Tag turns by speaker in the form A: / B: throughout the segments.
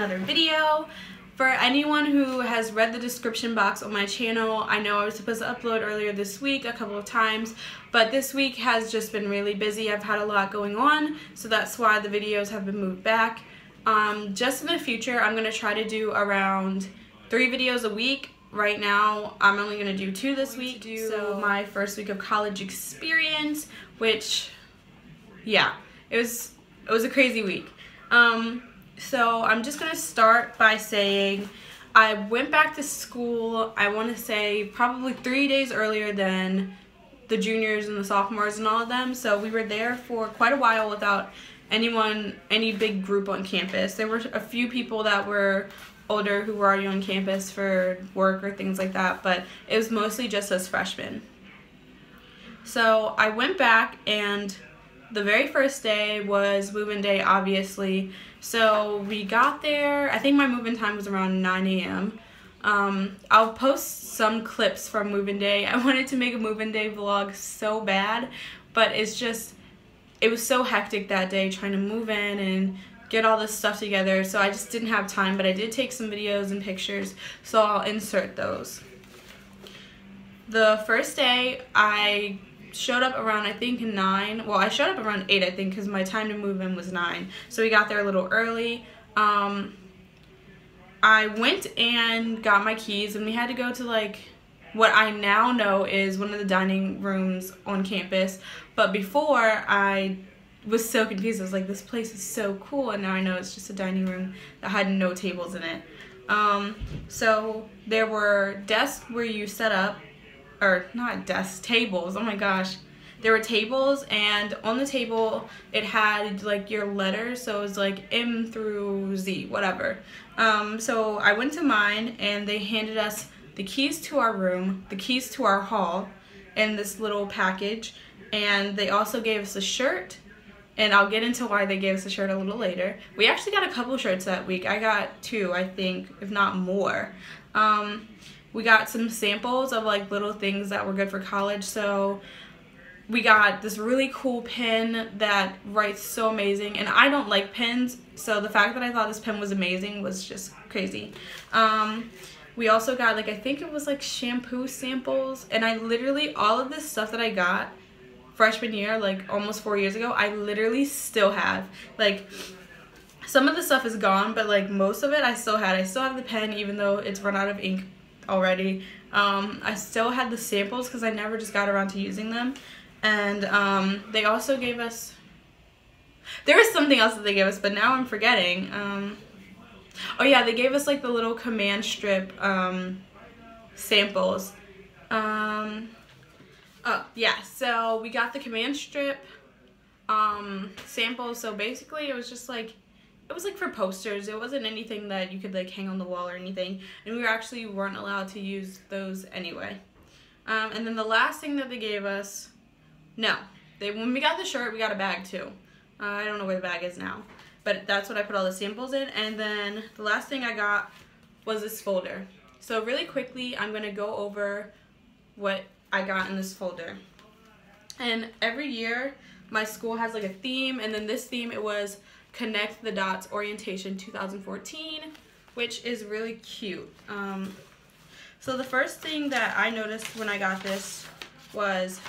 A: another video. For anyone who has read the description box on my channel, I know I was supposed to upload earlier this week a couple of times, but this week has just been really busy. I've had a lot going on, so that's why the videos have been moved back. Just in the future, I'm going to try to do around 3 videos a week. Right now, I'm only going to do 2 this week. So my first week of college experience, which, yeah, it was a crazy week. So I'm just going to start by saying I went back to school, I want to say probably 3 days earlier than the juniors and the sophomores and all of them. So we were there for quite a while without any big group on campus. There were a few people that were older who were already on campus for work or things like that, but it was mostly just us freshmen. So I went back, and the very first day was move-in day, obviously. So we got there, I think my move-in time was around 9 a.m. I'll post some clips from move-in day. I wanted to make a move-in day vlog so bad, but it was so hectic that day trying to move in and get all this stuff together, so I just didn't have time, but I did take some videos and pictures, so I'll insert those. The first day, I showed up around, I think, 9. Well, I showed up around 8, I think, because my time to move in was 9. So we got there a little early. I went and got my keys, and we had to go to, like, what I now know is one of the dining rooms on campus. But before, I was so confused. I was like, this place is so cool, and now I know it's just a dining room that had no tables in it. So there were desks where you set up, or not desks, tables, oh my gosh. There were tables, and on the table it had like your letters, so it was like M through Z, whatever. So I went to mine, and they handed us the keys to our room, the keys to our hall, in this little package, and they also gave us a shirt, and I'll get into why they gave us a shirt a little later. We actually got a couple shirts that week. I got 2, I think, if not more. We got some samples of like little things that were good for college. So we got this really cool pen that writes so amazing, and I don't like pens, so the fact that I thought this pen was amazing was just crazy. We also got, like, I think it was like shampoo samples, and I literally, all of this stuff that I got freshman year, like almost 4 years ago, I literally still have. Like, some of the stuff is gone, but like most of it I still had. I still have the pen, even though it's run out of ink already. I still had the samples because I never just got around to using them. And they also gave us, there was something else that they gave us, but now I'm forgetting. Oh yeah, they gave us like the little command strip samples. Oh yeah, so we got the command strip samples. So basically it was just like, it was like for posters. It wasn't anything that you could like hang on the wall or anything, and we weren't allowed to use those anyway. And then the last thing that they gave us, when we got the shirt, we got a bag too. I don't know where the bag is now, but that's what I put all the samples in. And then the last thing I got was this folder. So really quickly, I'm going to go over what I got in this folder. And every year, my school has like a theme, and then this theme, it was Connect the Dots Orientation 2014, which is really cute. So the first thing that I noticed when I got this was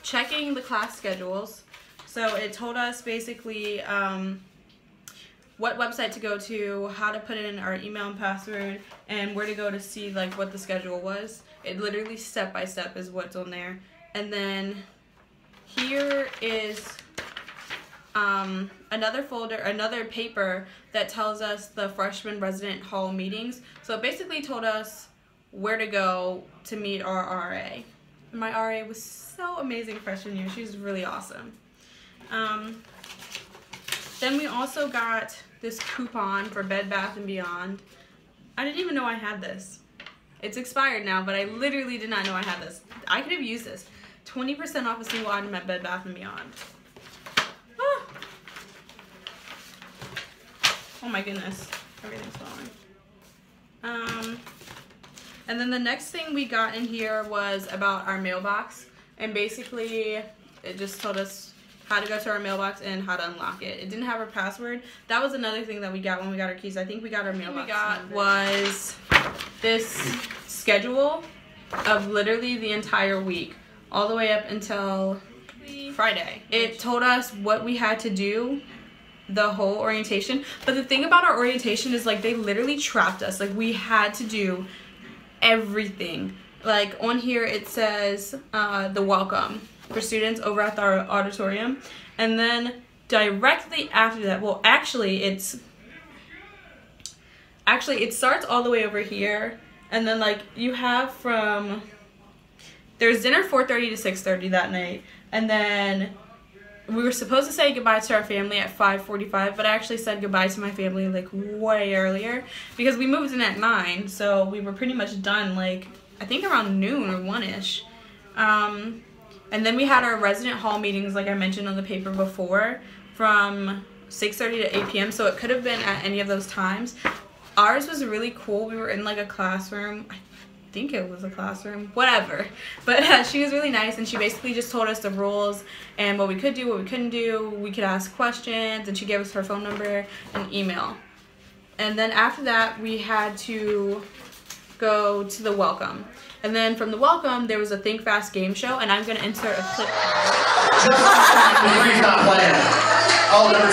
A: checking the class schedules. So it told us basically what website to go to, how to put in our email and password, and where to go to see like what the schedule was. It literally step by step is what's on there. And then here is another folder, another paper that tells us the freshman resident hall meetings. So it basically told us where to go to meet our RA. My RA was so amazing freshman year. She was really awesome. Then we also got this coupon for Bed Bath & Beyond. I didn't even know I had this. It's expired now, but I literally did not know I had this. I could have used this. 20% off a single item at Bed Bath & Beyond. Ah. Oh my goodness. Everything's falling. And then the next thing we got in here was about our mailbox. And basically, it just told us how to go to our mailbox, and how to unlock it. It didn't have our password. That was another thing that we got when we got our keys. I think we got our mailbox. What we got was this schedule of literally the entire week, all the way up until Friday. It told us what we had to do the whole orientation. But the thing about our orientation is, like, they literally trapped us. Like, we had to do everything. Like, on here it says the welcome for students over at our auditorium, and then directly after that, well, actually it starts all the way over here, and then, like, you have from, there's dinner 4:30 to 6:30 that night, and then we were supposed to say goodbye to our family at 5:45, but I actually said goodbye to my family like way earlier because we moved in at 9, so we were pretty much done, like, I think around noon or 1-ish. And then we had our resident hall meetings, like I mentioned on the paper before, from 6:30 to 8 p.m. So it could have been at any of those times. Ours was really cool. We were in like a classroom. I think it was a classroom, whatever. But she was really nice, and she basically just told us the rules and what we could do, what we couldn't do. We could ask questions, and she gave us her phone number and email. And then after that, we had to go to the welcome. And then from the welcome, there was a Think Fast game show, and I'm going to insert a clip.
B: Not playing. Oh, number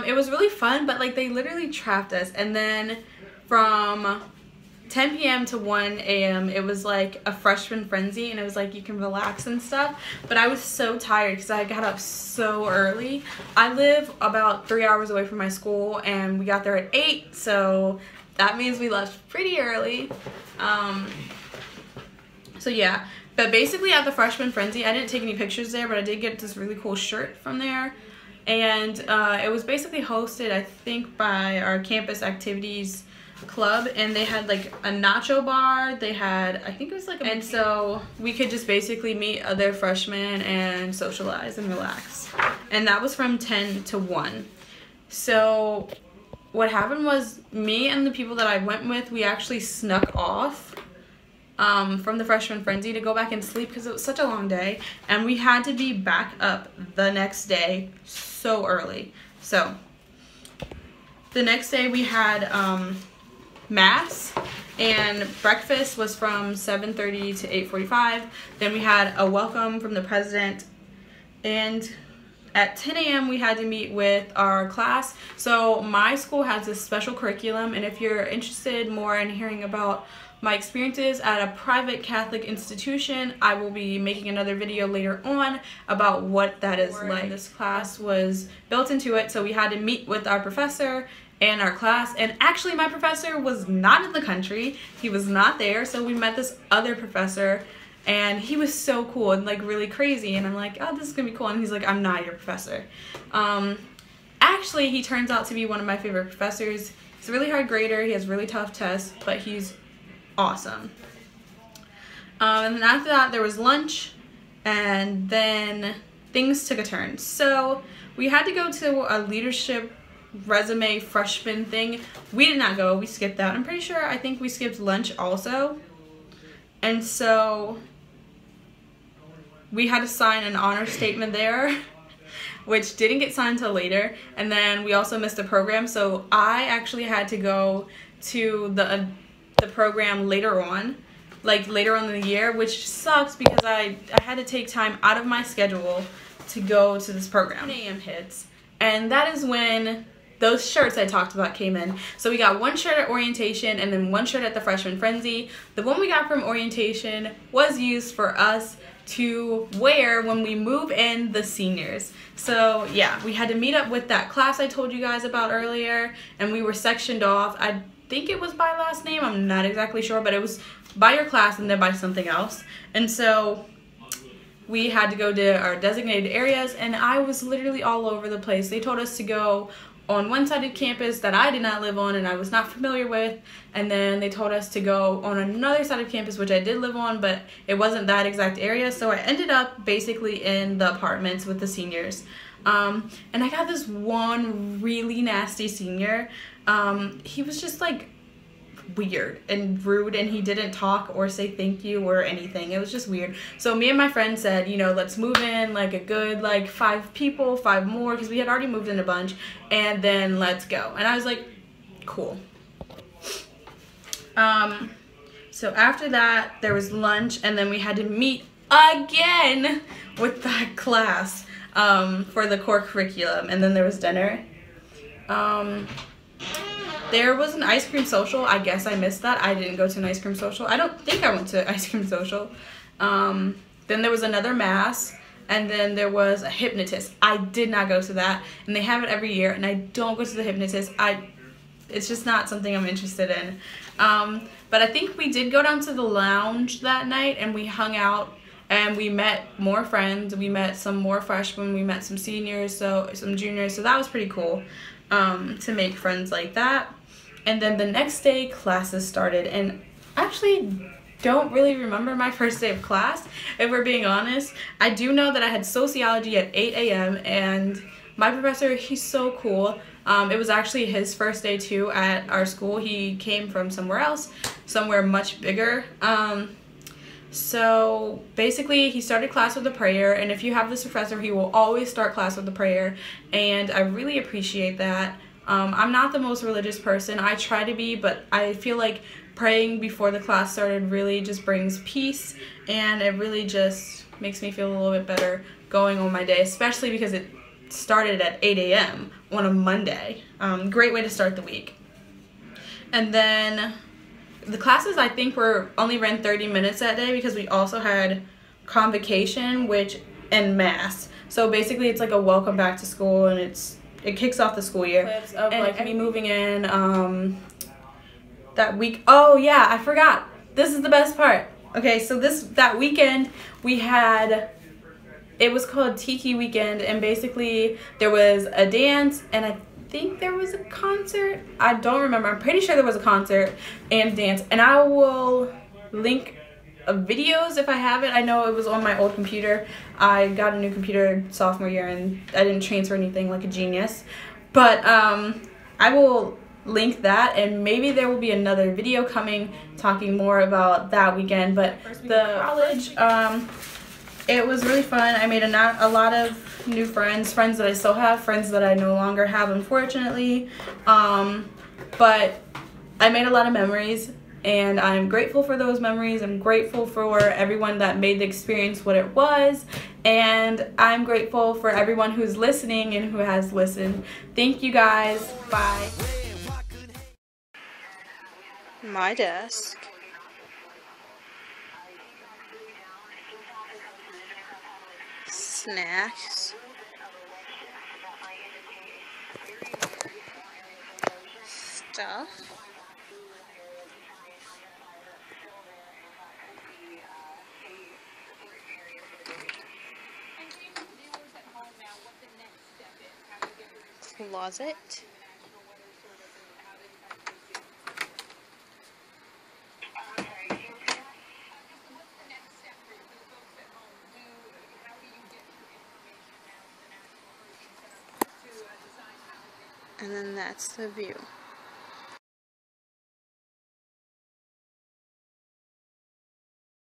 B: 2.
A: It was really fun, but like they literally trapped us. And then from 10 p.m. to 1 a.m. it was like a freshman frenzy, and it was like you can relax and stuff. But I was so tired because I got up so early. I live about 3 hours away from my school, and we got there at 8, so that means we left pretty early. So yeah, but basically at the freshman frenzy, I didn't take any pictures there, but I did get this really cool shirt from there. And it was basically hosted, I think, by our campus activities club, and they had like a nacho bar. They had, I think it was like a, and so we could just basically meet other freshmen and socialize and relax. And that was from 10 to 1. So what happened was, me and the people that I went with, we actually snuck off from the freshman frenzy to go back and sleep because it was such a long day, and we had to be back up the next day so early. So the next day we had mass, and breakfast was from 7:30 to 8:45. Then we had a welcome from the president, and at 10 a.m. we had to meet with our class. So my school has this special curriculum, and if you're interested more in hearing about my experiences at a private Catholic institution, I will be making another video later on about what that is like. This class was built into it, so we had to meet with our professor and our class. And actually my professor was not in the country. He was not there, so we met this other professor, and he was so cool and like really crazy, and I'm like, oh, this is gonna be cool, and he's like, I'm not your professor. Actually, he turns out to be one of my favorite professors. He's a really hard grader, he has really tough tests, but he's awesome. And then after that there was lunch, and then things took a turn. So we had to go to a leadership resume freshman thing. We did not go, we skipped that. I'm pretty sure, I think we skipped lunch also. And so we had to sign an honor statement there, which didn't get signed until later. And then we also missed a program, so I actually had to go to the program later on, like later on in the year, which sucks because I had to take time out of my schedule to go to this program. 10 a.m. hits, and that is when those shirts I talked about came in. So we got one shirt at orientation and then one shirt at the freshman frenzy. The one we got from orientation was used for us to wear when we move in the seniors. So yeah, we had to meet up with that class I told you guys about earlier, and we were sectioned off. I think it was by last name, I'm not exactly sure, but it was by your class and then by something else. And so we had to go to our designated areas, and I was literally all over the place. They told us to go on one side of campus that I did not live on and I was not familiar with, and then they told us to go on another side of campus which I did live on, but it wasn't that exact area. So I ended up basically in the apartments with the seniors. And I got this one really nasty senior. He was just like weird and rude, and he didn't talk or say thank you or anything. It was just weird. So me and my friend said, you know, let's move in like a good like 5 people, 5 more, because we had already moved in a bunch, and then let's go. And I was like, cool. So after that there was lunch, and then we had to meet again with that class for the core curriculum, and then there was dinner. There was an ice cream social. I guess I missed that. I didn't go to an ice cream social. I don't think I went to ice cream social. Then there was another mass, and then there was a hypnotist. I did not go to that, and they have it every year, and I don't go to the hypnotist. It's just not something I'm interested in. But I think we did go down to the lounge that night, and we hung out, and we met more friends. We met some more freshmen. We met some seniors, so some juniors. So that was pretty cool to make friends like that. And then the next day, classes started, and I actually don't really remember my first day of class, if we're being honest. I do know that I had sociology at 8 a.m. and my professor, he's so cool. It was actually his first day too at our school. He came from somewhere else, somewhere much bigger. So basically he started class with a prayer, and if you have this professor, he will always start class with a prayer, and I really appreciate that. I'm not the most religious person. I try to be, but I feel like praying before the class started really just brings peace, and it really just makes me feel a little bit better going on my day, especially because it started at 8 a.m. on a Monday. Great way to start the week. And then the classes, I think, only ran 30 minutes that day, because we also had convocation and mass. So basically it's like a welcome back to school, and it kicks off the school year. Clips of like me moving in that week. Oh yeah, I forgot. This is the best part. Okay, so that weekend we had, it was called Tiki Weekend, and basically there was a dance, and I think there was a concert. I don't remember. I'm pretty sure there was a concert and dance, and I will link videos if I have it. I know it was on my old computer. I got a new computer sophomore year, and I didn't transfer anything like a genius, but I will link that, and maybe there will be another video coming talking more about that weekend. But the college, it was really fun. I made a lot of new friends that I still have, friends that I no longer have, unfortunately, but I made a lot of memories, and I'm grateful for those memories. I'm grateful for everyone that made the experience what it was, and I'm grateful for everyone who's listening and who has listened. Thank you guys. Bye. My desk. Snacks. Stuff. Closet. And then that's the view.